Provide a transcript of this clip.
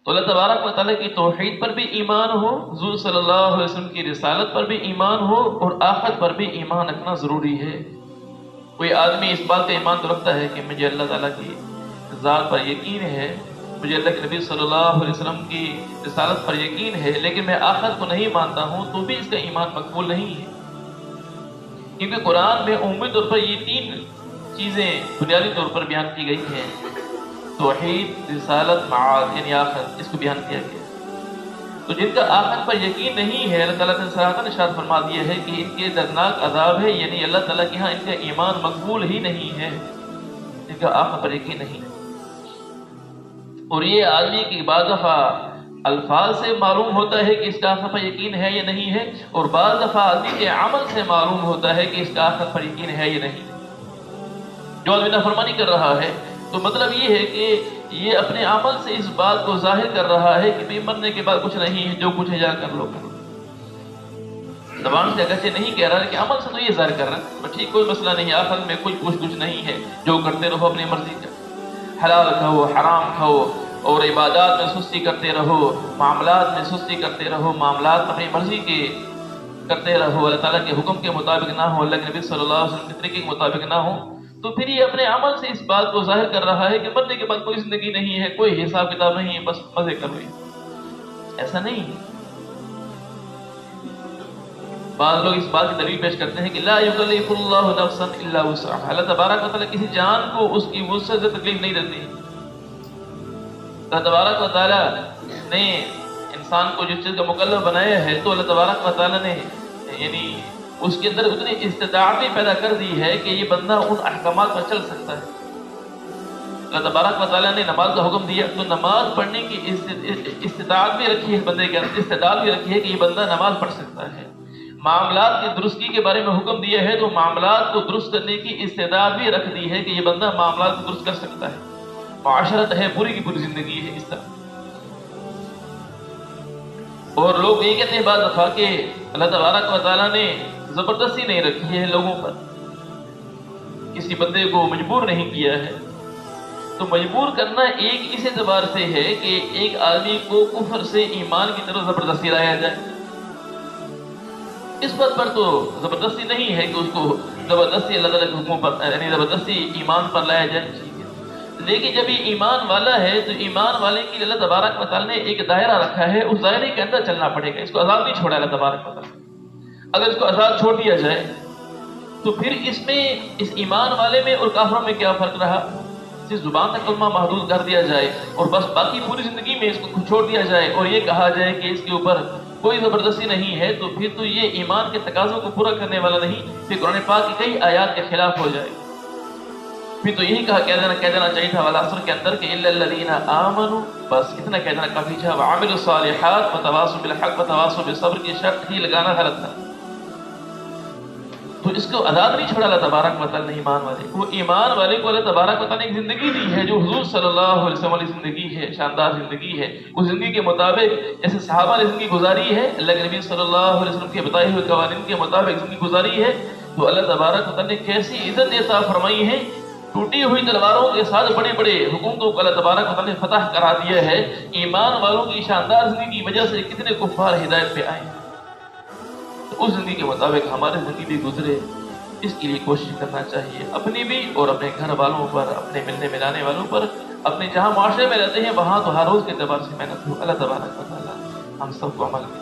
تو اللہ تبارک و تعالیٰ کی توحید پر بھی ایمان ہو، حضور صلی اللہ علیہ وسلم کی رسالت پر بھی ایمان ہو، اور آخرت پر بھی ایمان رکھنا ضروری ہے۔ کوئی آدمی اس بات کا ایمان تو رکھتا ہے کہ مجھے اللہ تعالیٰ کی ذات پر یقین ہے، مجھے اللہ کے نبی صلی اللہ علیہ وسلم کی رسالت پر یقین ہے، لیکن میں آخرت کو نہیں مانتا ہوں، تو بھی اس کا ایمان مقبول نہیں ہے۔ کیونکہ قرآن میں عمومی طور پر یہ تین چیزیں بنیادی طور پر بیان کی گئی ہیں، توحید، رسالت، معاد، یعنی آخرت، اس کو بیان کیا گیا۔ تو جن کا آخرت پر یقین نہیں ہے، اللہ تعالیٰ نے صراحتاً ارشاد فرما دیا ہے کہ ان کے دردناک عذاب ہے، یعنی اللہ تعالیٰ کے ہاں ان کا ایمان مقبول ہی نہیں ہے، ان کا آخرت پر یقین نہیں ہے۔ اور یہ آدمی کی بعض دفعہ الفاظ سے معلوم ہوتا ہے کہ اس کا آخرت پر یقین ہے یا نہیں ہے، اور بعض دفعہ آدمی کے عمل سے معلوم ہوتا ہے کہ اس کا آخرت پر یقین ہے یا نہیں۔ جو آدمی نافرمانی کر رہا ہے تو مطلب یہ ہے کہ یہ اپنے عمل سے اس بات کو ظاہر کر رہا ہے کہ مرنے کے بعد کچھ نہیں ہے، جو کچھ ہے جا کر لو کرو۔ زبان سے اگرچہ نہیں کہہ رہا، لیکن عمل سے تو یہ ظاہر کر رہا ہے ٹھیک، کوئی مسئلہ نہیں، آخر میں کچھ نہیں ہے، جو کرتے رہو اپنی مرضی کا، حلال کھاؤ، حرام کھاؤ، اور عبادات میں سستی کرتے رہو، معاملات میں سستی کرتے رہو، معاملات اپنی مرضی کے کرتے رہو، اللہ تعالیٰ کے حکم کے مطابق نہ ہو، اللہ کے نبی صلی اللہ علیہ وسلم کے طریقے کے مطابق نہ ہو، تو پھر یہ اپنے عمل سے اس بات کو ظاہر کر رہا ہے کہ مرنے کے بعد کوئی زندگی نہیں ہے، کوئی حساب کتاب نہیں ہے، بس مزے کر رہے ہیں۔ ایسا نہیں ہے۔ بعض لوگ اس بات کی دلیل پیش کرتے ہیں کہ لا یکلف اللہ نفسا الا وسعها، اللہ تبارک و تعالیٰ کسی جان کو اس کی وسعت سے تکلیف نہیں دیتی۔ اللہ تبارک و تعالیٰ نے انسان کو جس چیز کا مکلف بنایا ہے، تو اللہ تبارک و تعالیٰ نے یعنی اس کے اندر اتنی استطاعت بھی پیدا کر دی ہے کہ یہ بندہ ان احکامات پر چل سکتا ہے۔ اللہ تبارک و تعالیٰ نے نماز کا حکم دیا تو نماز پڑھنے کی استطاعت بھی رکھی ہے، بندے کے اندر استعداد بھی رکھی ہے کہ یہ بندہ نماز پڑھ سکتا ہے۔ معاملات کی درستی کے بارے میں حکم دیا ہے تو معاملات کو درست کرنے کی استعداد بھی رکھ دی ہے کہ یہ بندہ معاملات کو درست کر سکتا ہے۔ معاشرت ہے، پوری کی پوری زندگی ہے اس طرح۔ اور لوگ یہ کہتے ہیں بعض دفعہ کہ اللہ تبارک و تعالیٰ نے زبردستی نہیں رکھی ہے لوگوں پر، کسی بندے کو مجبور نہیں کیا ہے۔ تو مجبور کرنا ایک اس اعتبار سے ہے کہ ایک آدمی کو کفر سے ایمان کی طرف زبردستی لایا جائے، اس بات پر تو زبردستی نہیں ہے کہ اس کو زبردستی اللہ تعالیٰ کے حکموں پر یعنی زبردستی ایمان پر لایا جائے، لیکن جب یہ ایمان والا ہے تو ایمان والے کے لیے اللہ تبارک و تعالیٰ نے ایک دائرہ رکھا ہے، اس دائرے کے اندر چلنا پڑے گا، اس کو آزاد نہیں چھوڑا اللہ تبارک و تعالیٰ۔ اگر اس کو آزاد چھوڑ دیا جائے تو پھر اس میں اس ایمان والے میں اور کافروں میں کیا فرق رہا؟ صرف زبان تک کلمہ محدود کر دیا جائے اور بس باقی پوری زندگی میں اس کو چھوڑ دیا جائے اور یہ کہا جائے کہ اس کے اوپر کوئی زبردستی نہیں ہے، تو پھر تو یہ ایمان کے تقاضوں کو پورا کرنے والا نہیں، پھر قرآن پاک کی کئی آیات کے خلاف ہو جائے۔ پھر تو یہی کہہ دینا چاہیے تھا والعصر کے اندر کہ الا الذین آمنوا، بس اتنا کہہ دینا کافی تھا، وعملوا الصالحات وتواصوا بالحق وتواصوا بالصبر کی شرط ہی لگانا غلط تھا۔ تو اس کو آزاد نہیں چھوڑا اللہ تبارک و تعالیٰ نے ایمان والے کو۔ ایمان والے کو اللہ تبارک و تعالیٰ نے ایک زندگی دی ہے جو حضور صلی اللہ علیہ وسلم والی زندگی ہے، شاندار زندگی ہے۔ اس زندگی کے مطابق جیسے صحابہ نے زندگی گزاری ہے، اللہ کے نبی صلی اللہ علیہ وسلم کے بتائے ہوئے قوانین کے مطابق زندگی گزاری ہے، تو اللہ تبارک و تعالیٰ نے کیسی عزت عطا فرمائی ہے، ٹوٹی ہوئی تلواروں کے ساتھ بڑے بڑے حکومتوں کو اللہ تبارک و تعالیٰ نے فتح کرا دیا ہے۔ ایمان والوں کی شاندار زندگی کی وجہ سے کتنے کفار ہدایت پہ آئے، تو اس زندگی کے مطابق ہماری زندگی بھی گزرے، اس کے لیے کوشش کرنا چاہیے، اپنی بھی اور اپنے گھر والوں پر، اپنے ملنے ملانے والوں پر، اپنے جہاں معاشرے میں رہتے ہیں وہاں تو ہر روز کے اعتبار سے محنت ہو۔ اللہ تبارک و تعالیٰ ہم سب کو عمل کی